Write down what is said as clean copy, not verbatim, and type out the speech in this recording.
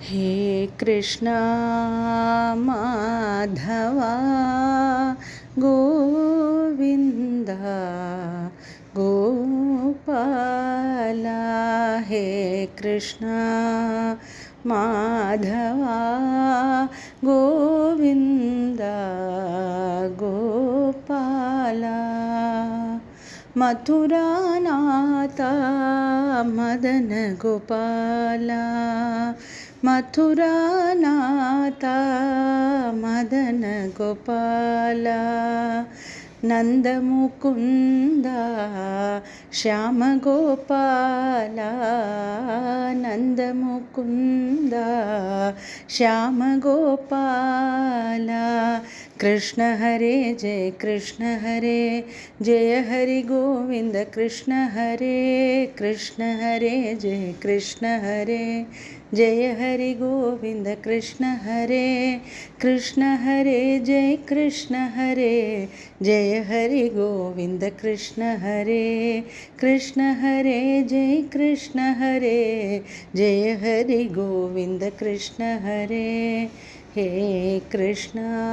हे कृष्णा माधवा गोविंदा गोपाला। हे कृष्णा माधवा गोविंदा गोपाला। मथुरानाथा मदन गोपाला, मथुरानाथा मदन गोपाला। नंदमुकुंदा श्याम गोपाला, नंदमुकुंदा श्याम गोपाला। कृष्ण हरे जय कृष्ण हरे, जय हरि गोविंद कृष्ण हरे। कृष्ण हरे जय कृष्ण हरे, जय हरि गोविंद कृष्ण हरे। कृष्ण हरे जय कृष्ण हरे, जय हरि गोविंद कृष्ण हरे। कृष्ण हरे जय कृष्ण हरे, जय हरि गोविंद कृष्ण हरे। हे कृष्णा